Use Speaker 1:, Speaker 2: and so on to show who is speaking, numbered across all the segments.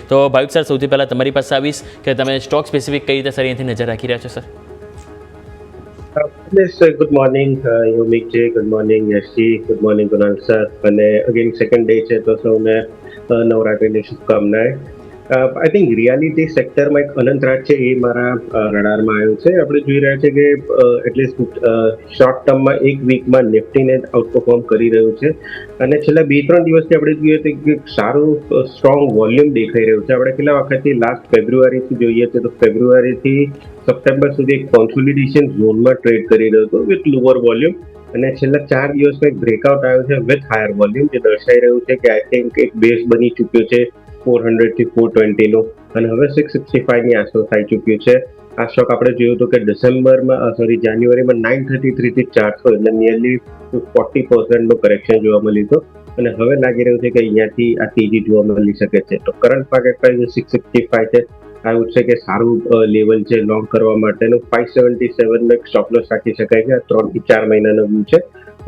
Speaker 1: તો ભાવિક સર, સૌથી પહેલાં તમારી પાસે આવીશ કે તમે સ્ટોક સ્પેસિફિક કઈ રીતે સર અહીંયાથી નજર રાખી રહ્યા છો sir?
Speaker 2: Yes, good morning, Yomik ji. Good morning, Yashi. Good morning, Kunal sir. અને અગેન સેકન્ડ ડે છે તો સૌને નવરાત્રિની શુભકામનાએ. આઈ થિંક રિયાલિટી સેક્ટરમાં એક અનંતરાજ છે એ મારા રડારમાં આવ્યું છે. આપણે જોઈ રહ્યા છે કે એટલીસ્ટ શોર્ટ ટર્મમાં એક વીકમાં નિફ્ટીને આઉટપરફોર્મ કરી રહ્યું છે અને છેલ્લા 2-3 દિવસથી આપણે જોઈએ તો એક સારું સ્ટ્રોંગ વોલ્યુમ દેખાઈ રહ્યું છે. આપણે કેટલા વખતથી લાસ્ટ ફેબ્રુઆરીથી જોઈએ છે તો ફેબ્રુઆરીથી સપ્ટેમ્બર સુધી એક કોન્સોલિડેશન ઝોનમાં ટ્રેડ કરી રહ્યો હતો વિથ લોઅર વોલ્યુમ, અને છેલ્લા 4 દિવસમાં એક બ્રેકઆઉટ આવ્યો છે વિથ હાયર વોલ્યુમ, જે દર્શાવી રહ્યું છે કે આઈ થિંક એક બેઝ બની ચૂક્યો છે 400 થી 420 નો, અને હવે 665 ની આસપાસ આવી ચૂક્યું છે. આ સ્ટોક આપણે જોયું હતું કે જાન્યુઆરીમાં 933 થી 400, એટલે નિયરલી 40% નો કરેક્શન જોવા મળ્યું હતું, અને હવે લાગી રહ્યું છે કે અહીંયાથી આ તેજી જોવા મળી શકે છે. તો કરંટ માર્કેટ પ્રાઇસ 665 છે. આવું છે કે સારું લેવલ છે લોંગ કરવા માટેનું. 577 નો એક સ્ટોપ લોસ રાખી શકાય છે. 3 થી 4 મહિનાનો વ્યૂ છે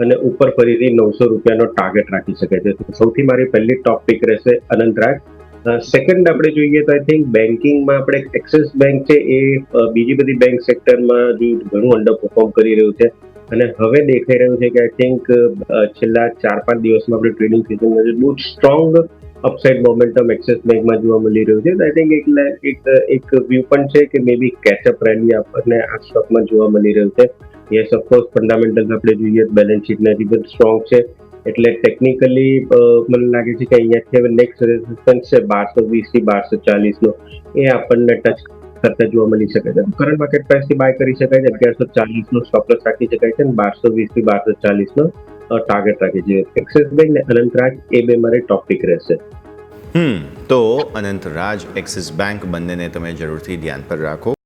Speaker 2: અને ઉપર ફરીથી 900 રૂપિયાનો ટાર્ગેટ રાખી શકાય છે. તો સૌથી મારી પહેલી ટોપ પિક રહેશે અનંતરાજ. સેકન્ડ આપણે જોઈએ તો આઈ થિંક બેન્કિંગમાં આપણે એક્સિસ બેંક છે એ બીજી બધી બેંક સેક્ટરમાં ઘણું અંડર પરફોર્મ કરી રહ્યું છે, અને હવે દેખાઈ રહ્યું છે કે આઈ થિંક છેલ્લા 4-5 દિવસમાં આપણે ટ્રેડિંગ સિઝનમાં બહુ સ્ટ્રોંગ અપસાઇડ મોમેન્ટમ એક્સિસ બેંકમાં જોવા મળી રહ્યું છે. આઈ થિંક એક વ્યૂ પણ છે કે મે બી કેચઅપ રેલી આપણને આ સ્ટોકમાં જોવા મળી રહ્યું છે. યસ, ઓફકોર્સ ફંડામેન્ટલ્સ આપણે જોઈએ બેલેન્સ શીટ નથી પણ સ્ટ્રોંગ છે, એટલે ટેકનિકલી મને લાગે છે કે અહીંયાથી હવે નેક્સ્ટ રેઝિસ્ટન્સ છે 1220 થી 1240 નો, એ આપણને ટચ કરતા જોવા મળી શકે છે. કરંટ માર્કેટ પ્રાઇસથી બાય કરી શકાય છે. 1140 નો સ્ટોપ લોસ રાખી શકાય છે અને 1220 થી 1240 નો ટાર્ગેટ રાખી છે. એક્સિસ બેંક ને અનંતરાજ એ બે મારે ટોપ પિક રહેશે.
Speaker 3: તો અનંતરાજ, એક્સિસ બેંક બંનેને તમે જરૂરથી ધ્યાન પર રાખો.